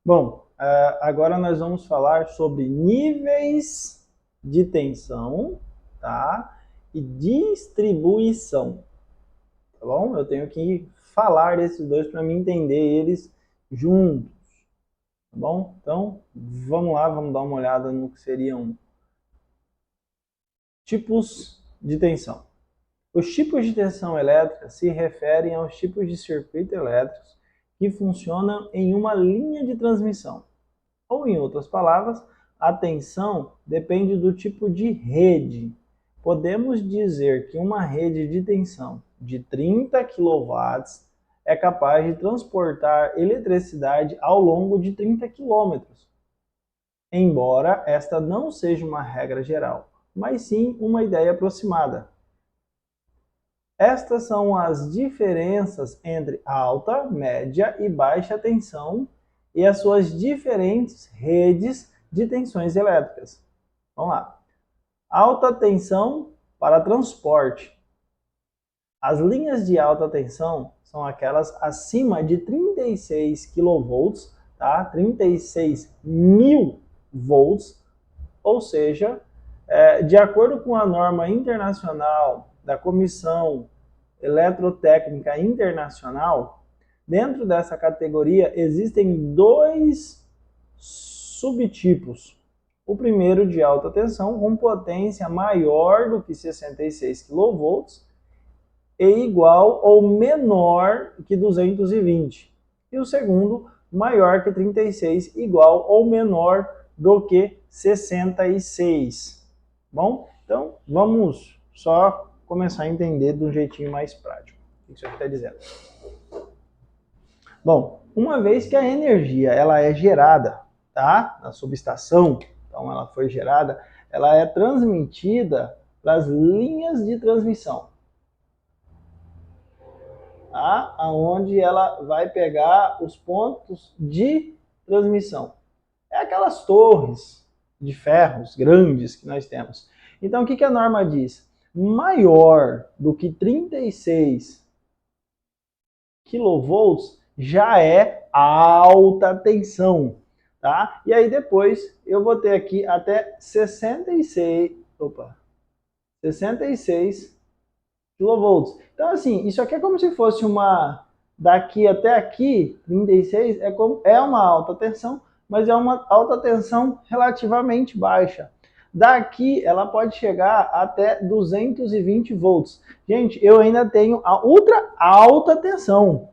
Bom, agora nós vamos falar sobre níveis de tensão, tá? E distribuição, tá bom? Eu tenho que falar desses dois para me entender eles juntos, tá bom? Então, vamos lá, vamos dar uma olhada no que seriam tipos de tensão. Os tipos de tensão elétrica se referem aos tipos de circuitos elétricos que funcionam em uma linha de transmissão. Ou, em outras palavras, a tensão depende do tipo de rede. Podemos dizer que uma rede de tensão de 30 kW é capaz de transportar eletricidade ao longo de 30 km, embora esta não seja uma regra geral, mas sim uma ideia aproximada. Estas são as diferenças entre alta, média e baixa tensão e as suas diferentes redes de tensões elétricas. Vamos lá. Alta tensão para transporte. As linhas de alta tensão são aquelas acima de 36 kV, tá? 36 mil volts, ou seja, de acordo com a norma internacional da Comissão Eletrotécnica Internacional, dentro dessa categoria existem dois subtipos. O primeiro de alta tensão, com potência maior do que 66 kV e igual ou menor que 220. E o segundo, maior que 36, igual ou menor do que 66. Bom, então vamos só começar a entender de um jeitinho mais prático. O que isso aqui está dizendo? Bom, uma vez que a energia ela é gerada, tá, na subestação, então ela foi gerada, ela é transmitida para as linhas de transmissão, tá, aonde ela vai pegar os pontos de transmissão. É aquelas torres de ferros grandes que nós temos. Então, o que a norma diz? Maior do que 36 kV já é alta tensão, tá? E aí depois eu vou ter aqui até 66 kV. Então assim, isso aqui é como se fosse uma daqui até aqui, 36 é uma alta tensão, mas é uma alta tensão relativamente baixa. Daqui ela pode chegar até 220 volts. Gente, eu ainda tenho a ultra alta tensão,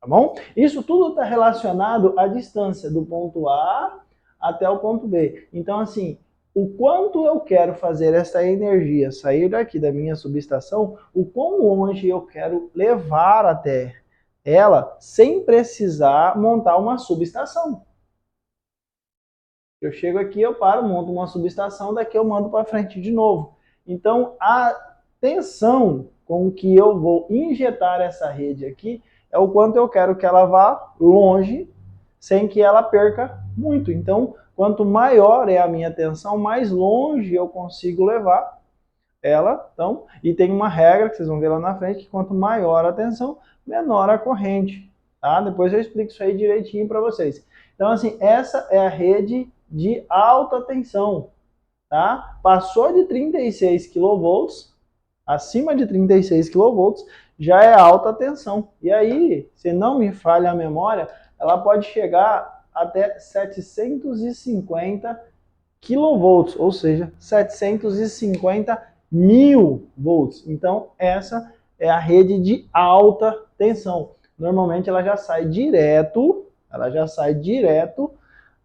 tá bom? Isso tudo está relacionado à distância do ponto A até o ponto B. Então, assim, o quanto eu quero fazer essa energia sair daqui da minha subestação, o quão longe eu quero levar até ela sem precisar montar uma subestação. Eu chego aqui, eu paro, monto uma subestação, daqui eu mando para frente de novo. Então, a tensão com que eu vou injetar essa rede aqui é o quanto eu quero que ela vá longe, sem que ela perca muito. Então, quanto maior é a minha tensão, mais longe eu consigo levar ela. Então, e tem uma regra que vocês vão ver lá na frente, que quanto maior a tensão, menor a corrente. Tá? Depois eu explico isso aí direitinho para vocês. Então, assim, essa é a rede de alta tensão. Tá? Passou de 36 kV, acima de 36 kV, já é alta tensão. E aí, se não me falha a memória, ela pode chegar até 750 kV, ou seja, 750 mil volts. Então, essa é a rede de alta tensão. Normalmente ela já sai direto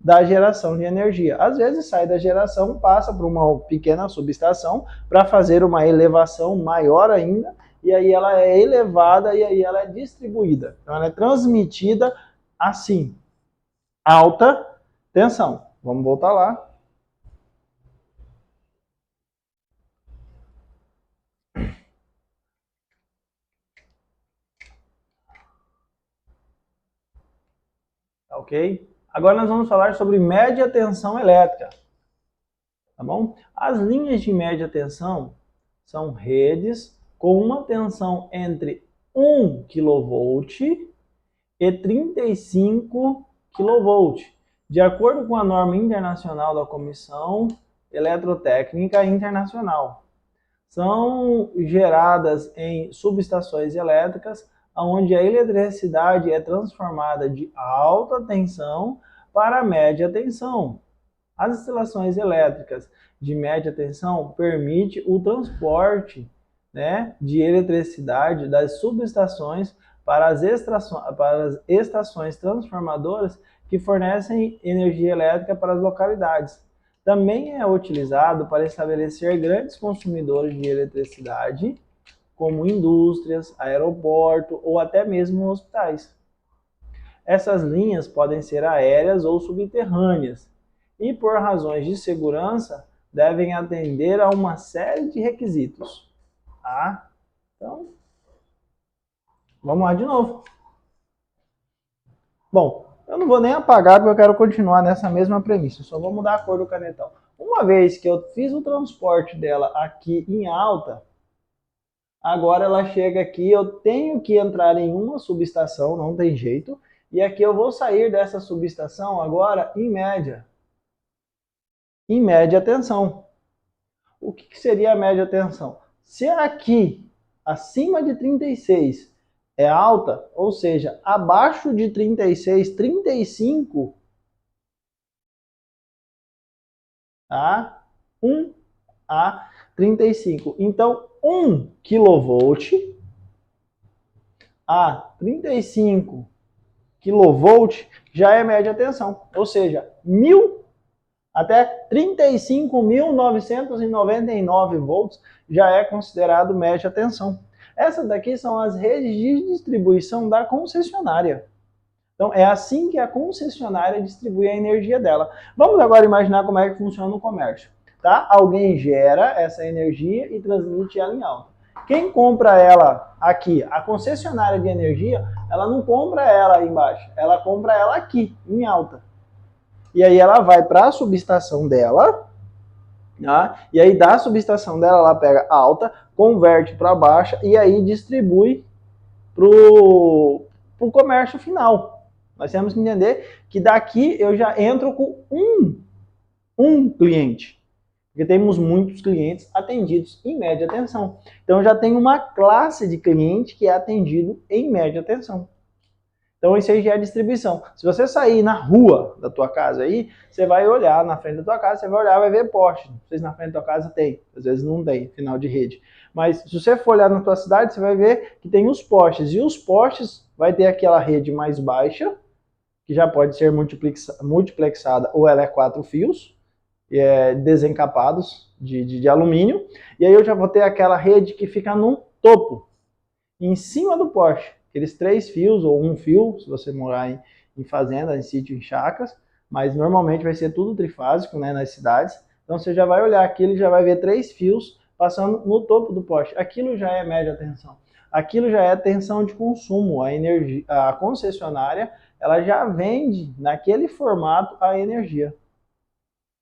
da geração de energia. Às vezes sai da geração, passa por uma pequena subestação para fazer uma elevação maior ainda, e aí ela é elevada e aí ela é distribuída. Então ela é transmitida assim, alta tensão. Vamos voltar lá. Ok? Agora nós vamos falar sobre média tensão elétrica. Tá bom? As linhas de média tensão são redes com uma tensão entre 1 kV e 35 kV. De acordo com a norma internacional da Comissão Eletrotécnica Internacional, são geradas em subestações elétricas onde a eletricidade é transformada de alta tensão para média tensão. As instalações elétricas de média tensão permitem o transporte, né, de eletricidade das subestações para as estações transformadoras que fornecem energia elétrica para as localidades. Também é utilizado para estabelecer grandes consumidores de eletricidade, como indústrias, aeroportos ou até mesmo hospitais. Essas linhas podem ser aéreas ou subterrâneas e, por razões de segurança, devem atender a uma série de requisitos. Tá? Então, vamos lá de novo. Bom, eu não vou nem apagar porque eu quero continuar nessa mesma premissa, só vou mudar a cor do canetão. Uma vez que eu fiz o transporte dela aqui em alta, agora ela chega aqui, eu tenho que entrar em uma subestação, não tem jeito, e aqui eu vou sair dessa subestação agora em média tensão. O que seria a média tensão? Se aqui, acima de 36, é alta, ou seja, abaixo de 36, 35, tá? 1 a 35. Então, 1 kV a 35 kV já é média tensão, ou seja, 1000 até 35.999 volts já é considerado média tensão. Essas daqui são as redes de distribuição da concessionária. Então é assim que a concessionária distribui a energia dela. Vamos agora imaginar como é que funciona o comércio. Tá? Alguém gera essa energia e transmite ela em alta. Quem compra ela aqui, a concessionária de energia, ela não compra ela aí embaixo, ela compra ela aqui, em alta. E aí ela vai para a subestação dela, tá? E aí da subestação dela ela pega alta, converte para baixa e aí distribui para o comércio final. Nós temos que entender que daqui eu já entro com um cliente, porque temos muitos clientes atendidos em média tensão. Então eu já tenho uma classe de cliente que é atendido em média tensão. Então isso aí já é distribuição. Se você sair na rua da tua casa aí, você vai olhar na frente da tua casa, você vai olhar, vai ver poste. Não sei se na frente da tua casa tem, às vezes não tem, final de rede. Mas se você for olhar na tua cidade, você vai ver que tem os postes. E os postes vai ter aquela rede mais baixa, que já pode ser multiplexada, ou ela é 4 fios, desencapados de alumínio. E aí eu já vou ter aquela rede que fica no topo, em cima do poste. Aqueles 3 fios ou 1 fio, se você morar em fazenda, em sítio, em chacras, mas normalmente vai ser tudo trifásico, né, nas cidades. Então você já vai olhar aqui, ele já vai ver 3 fios passando no topo do poste. Aquilo já é média tensão. Aquilo já é tensão de consumo. A concessionária, ela já vende naquele formato a energia.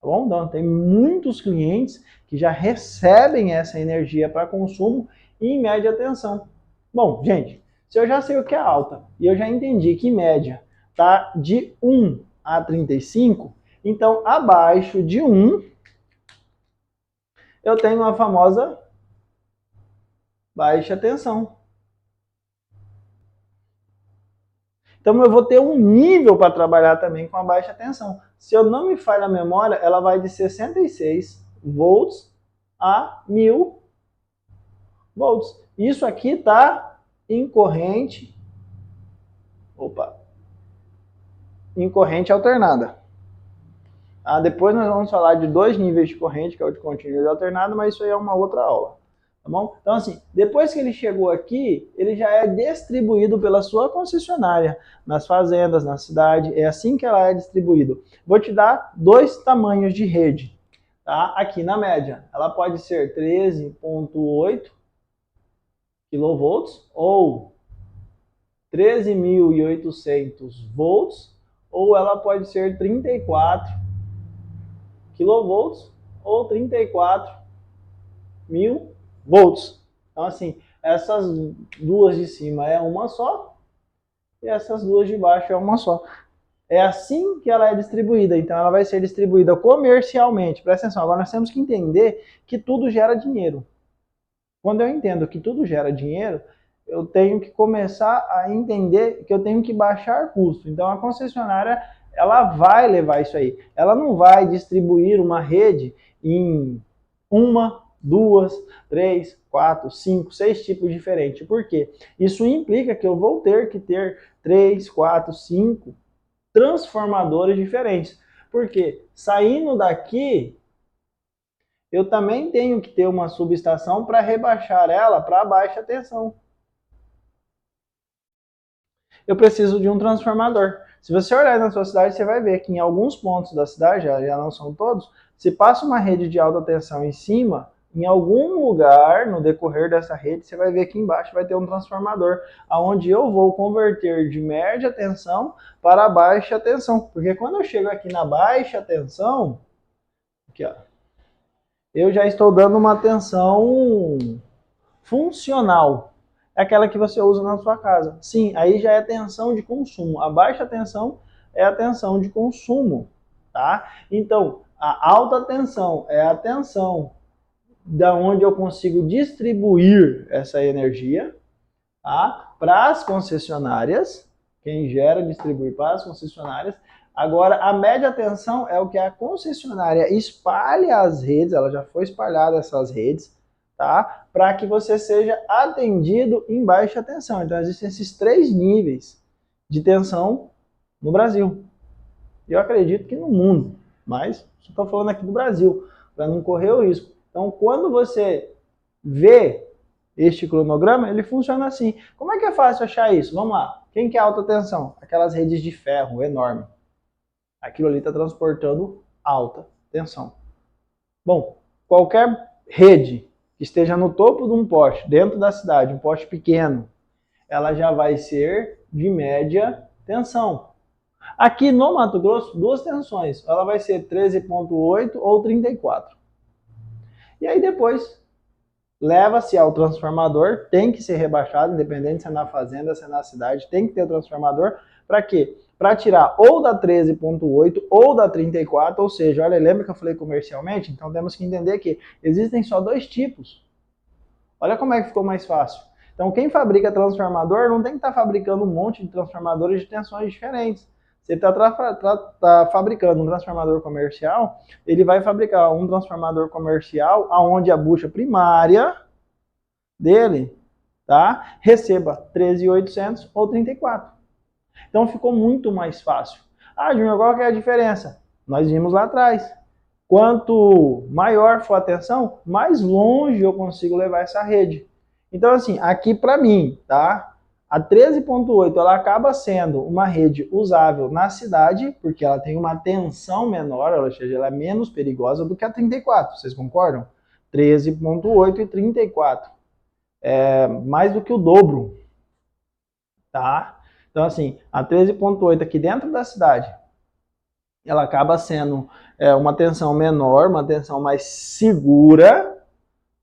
Tá bom? Então tem muitos clientes que já recebem essa energia para consumo em média tensão. Bom, gente, se eu já sei o que é alta e eu já entendi que média está de 1 a 35, então abaixo de 1 eu tenho a famosa baixa tensão. Então eu vou ter um nível para trabalhar também com a baixa tensão. Se eu não me falha a memória, ela vai de 66 volts a 1000 volts. Isso aqui está em corrente alternada. Depois nós vamos falar de 2 níveis de corrente, que é o de contínua e de alternada, mas isso aí é uma outra aula. Tá bom? Então assim, depois que ele chegou aqui, ele já é distribuído pela sua concessionária, nas fazendas, na cidade, é assim que ela é distribuído. Vou te dar 2 tamanhos de rede, tá? Aqui na média, ela pode ser 13.8 kV ou 13.800 volts, ou ela pode ser 34 kV ou 34.000 volts. Então assim, essas duas de cima é uma só e essas duas de baixo é uma só. É assim que ela é distribuída. Então, ela vai ser distribuída comercialmente. Presta atenção, agora nós temos que entender que tudo gera dinheiro. Quando eu entendo que tudo gera dinheiro, eu tenho que começar a entender que eu tenho que baixar custo. Então, a concessionária, ela vai levar isso aí. Ela não vai distribuir uma rede em uma, duas, três, quatro, cinco, seis tipos diferentes. Por quê? Isso implica que eu vou ter que ter três, quatro, cinco transformadores diferentes. Porque saindo daqui, eu também tenho que ter uma subestação para rebaixar ela para baixa tensão. Eu preciso de um transformador. Se você olhar na sua cidade, você vai ver que em alguns pontos da cidade, já não são todos, se passa uma rede de alta tensão em cima, em algum lugar no decorrer dessa rede, você vai ver que embaixo vai ter um transformador, onde eu vou converter de média tensão para baixa tensão. Porque quando eu chego aqui na baixa tensão, aqui, ó, eu já estou dando uma tensão funcional. É aquela que você usa na sua casa. Sim, aí já é tensão de consumo. A baixa tensão é a tensão de consumo, tá? Então, a alta tensão é a tensão da onde eu consigo distribuir essa energia, tá? Para as concessionárias. Quem gera distribui para as concessionárias. Agora, a média tensão é o que a concessionária espalha as redes, ela já foi espalhada essas redes, tá? Para que você seja atendido em baixa tensão. Então, existem esses três níveis de tensão no Brasil. Eu acredito que no mundo, mas estou falando aqui do Brasil, para não correr o risco. Então, quando você vê este cronograma, ele funciona assim. Como é que é fácil achar isso? Vamos lá. Quem que é alta tensão? Aquelas redes de ferro enorme. Aquilo ali está transportando alta tensão. Bom, qualquer rede que esteja no topo de um poste, dentro da cidade, um poste pequeno, ela já vai ser de média tensão. Aqui no Mato Grosso, duas tensões. Ela vai ser 13,8 ou 34. E aí depois leva-se ao transformador, tem que ser rebaixado, independente se é na fazenda, se é na cidade, tem que ter o transformador. Para quê? Para tirar ou da 13,8 ou da 34, ou seja, olha, lembra que eu falei comercialmente? Então temos que entender que existem só dois tipos. Olha como é que ficou mais fácil. Então quem fabrica transformador não tem que estar fabricando um monte de transformadores de tensões diferentes. Você está fabricando um transformador comercial, ele vai fabricar um transformador comercial onde a bucha primária dele, tá, receba 13.800 ou 34. Então ficou muito mais fácil. Ah, Júnior, qual que é a diferença? Nós vimos lá atrás. Quanto maior for a tensão, mais longe eu consigo levar essa rede. Então, assim, aqui para mim, tá? A 13.8 ela acaba sendo uma rede usável na cidade, porque ela tem uma tensão menor, ou seja, ela é menos perigosa do que a 34. Vocês concordam? 13.8 e 34. É mais do que o dobro, tá? Então, assim, a 13.8 aqui dentro da cidade, ela acaba sendo uma tensão menor, uma tensão mais segura,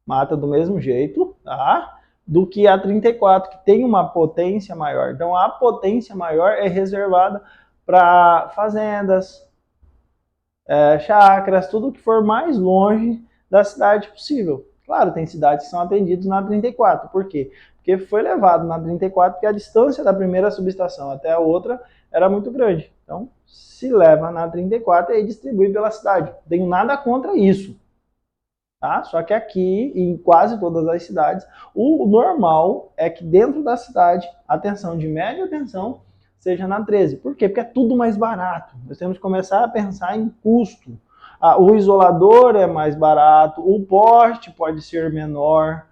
mata do mesmo jeito, tá? Do que a 34, que tem uma potência maior. Então, a potência maior é reservada para fazendas, chácaras, tudo que for mais longe da cidade possível. Claro, tem cidades que são atendidas na 34. Por quê? Porque foi levado na 34 porque a distância da primeira subestação até a outra era muito grande. Então, se leva na 34 e aí distribui pela cidade. Não tenho nada contra isso. Tá? Só que aqui, em quase todas as cidades, o normal é que dentro da cidade, a tensão de média tensão seja na 13. Por quê? Porque é tudo mais barato. Nós temos que começar a pensar em custo. O isolador é mais barato, o poste pode ser menor,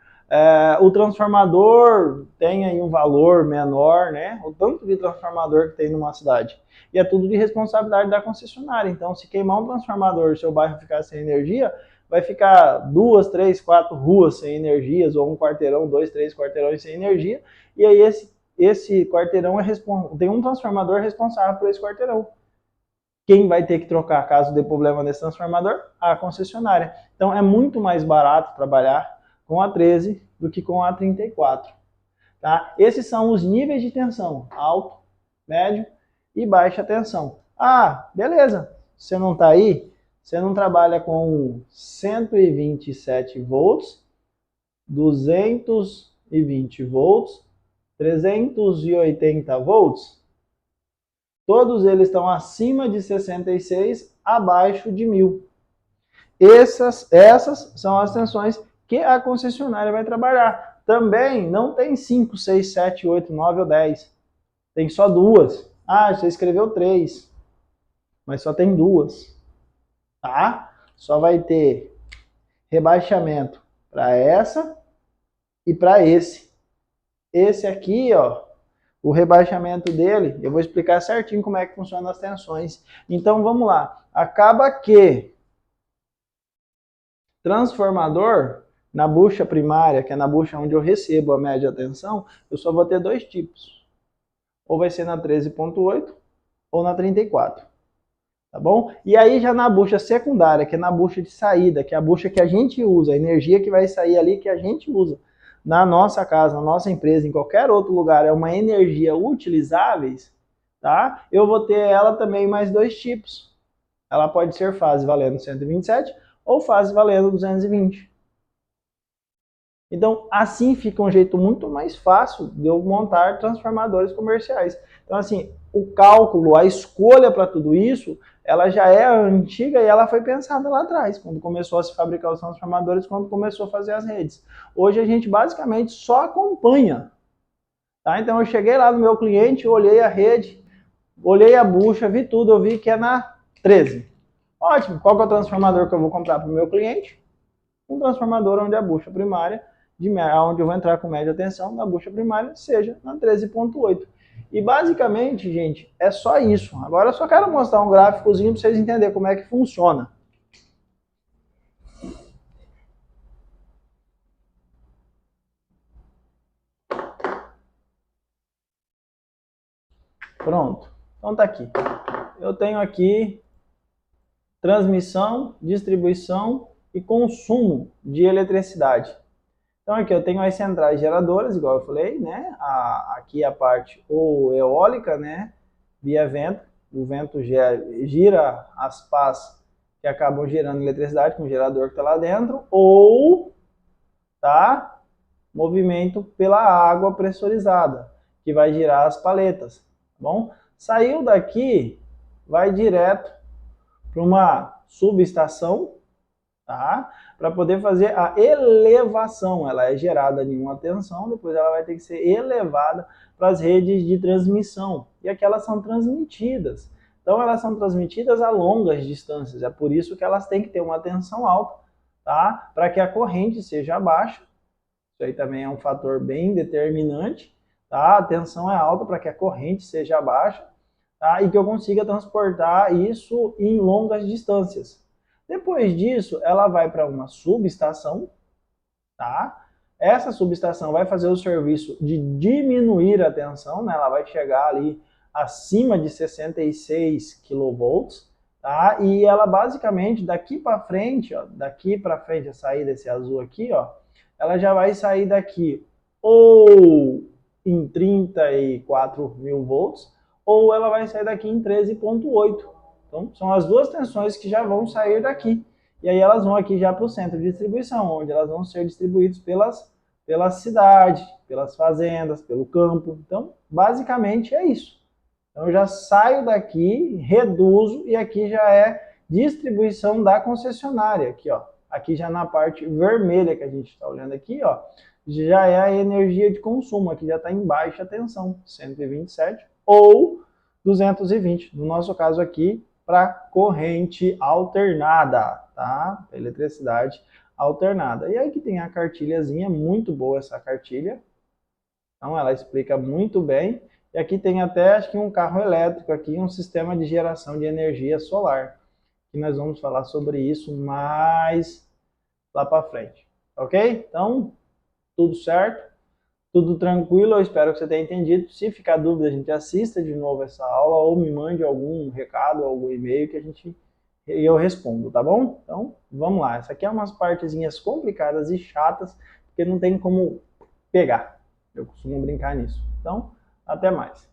o transformador tem aí um valor menor, né? O tanto de transformador que tem numa cidade. E é tudo de responsabilidade da concessionária. Então, se queimar um transformador e seu bairro ficar sem energia, vai ficar 2, 3, 4 ruas sem energias, ou um quarteirão, 2, 3 quarteirões sem energia, e aí esse quarteirão tem um transformador responsável por esse quarteirão. Quem vai ter que trocar caso dê problema nesse transformador? A concessionária. Então é muito mais barato trabalhar com a 13 do que com a 34. Tá? Esses são os níveis de tensão, alto, médio e baixa tensão. Ah, beleza, você não está aí? Você não trabalha com 127 volts, 220 volts, 380 volts? Todos eles estão acima de 66, abaixo de 1000. Essas são as tensões que a concessionária vai trabalhar. Também não tem 5, 6, 7, 8, 9 ou 10. Tem só duas. Ah, você escreveu 3, mas só tem duas. Tá? Só vai ter rebaixamento para essa e para esse. Esse aqui, ó, o rebaixamento dele, eu vou explicar certinho como é que funciona as tensões. Então vamos lá. Acaba que transformador, na bucha primária, que é na bucha onde eu recebo a média tensão, eu só vou ter dois tipos. Ou vai ser na 13.8 ou na 34. Tá bom? E aí já na bucha secundária, que é na bucha de saída, que é a bucha que a gente usa, a energia que vai sair ali que a gente usa na nossa casa, na nossa empresa, em qualquer outro lugar, é uma energia utilizáveis, tá? Eu vou ter ela também mais dois tipos. Ela pode ser fase valendo 127 ou fase valendo 220. Então, assim fica um jeito muito mais fácil de eu montar transformadores comerciais. Então, assim, o cálculo, a escolha para tudo isso, ela já é antiga e ela foi pensada lá atrás, quando começou a se fabricar os transformadores, quando começou a fazer as redes. Hoje a gente basicamente só acompanha. Tá? Então, eu cheguei lá no meu cliente, olhei a rede, olhei a bucha, vi tudo, eu vi que é na 13. Ótimo, qual que é o transformador que eu vou comprar para o meu cliente? Um transformador onde a bucha primária, onde eu vou entrar com média tensão, na bucha primária, seja na 13.8. E basicamente, gente, é só isso. Agora eu só quero mostrar um gráficozinho para vocês entenderem como é que funciona. Pronto. Então tá aqui. Eu tenho aqui transmissão, distribuição e consumo de eletricidade. Então aqui eu tenho as centrais geradoras, igual eu falei, né? Aqui a parte ou eólica, né? Via vento. O vento gira as pás que acabam gerando eletricidade com o gerador que está lá dentro, ou tá? Movimento pela água pressurizada, que vai girar as paletas, tá bom? Saiu daqui, vai direto para uma subestação, tá? Para poder fazer a elevação. Ela é gerada em uma tensão, depois ela vai ter que ser elevada para as redes de transmissão. E aquelas são transmitidas. Então elas são transmitidas a longas distâncias. É por isso que elas têm que ter uma tensão alta, tá? Para que a corrente seja baixa. Isso aí também é um fator bem determinante, tá? A tensão é alta para que a corrente seja baixa, tá? E que eu consiga transportar isso em longas distâncias. Depois disso, ela vai para uma subestação, tá? Essa subestação vai fazer o serviço de diminuir a tensão, né? Ela vai chegar ali acima de 66 kV, tá? E ela basicamente daqui para frente, ó, daqui para frente a sair desse azul aqui, ó, ela já vai sair daqui ou em 34 mil volts, ou ela vai sair daqui em 13.8. Então, são as duas tensões que já vão sair daqui. E aí elas vão aqui já para o centro de distribuição, onde elas vão ser distribuídas pela cidade, pelas fazendas, pelo campo. Então, basicamente é isso. Então, eu já saio daqui, reduzo, e aqui já é distribuição da concessionária. Aqui, ó. Aqui já na parte vermelha que a gente está olhando aqui, ó, já é a energia de consumo. Aqui já está em baixa tensão, 127 ou 220. No nosso caso aqui, para corrente alternada, tá? Eletricidade alternada. E aí que tem a cartilhazinha, muito boa essa cartilha. Então ela explica muito bem. E aqui tem até, acho que um carro elétrico aqui, um sistema de geração de energia solar. Que nós vamos falar sobre isso mais lá para frente. Ok? Então, tudo certo? Tudo tranquilo, eu espero que você tenha entendido. Se ficar dúvida, a gente assista de novo essa aula ou me mande algum recado, algum e-mail que eu respondo, tá bom? Então, vamos lá. Essa aqui é umas partezinhas complicadas e chatas, porque não tem como pegar. Eu costumo brincar nisso. Então, até mais.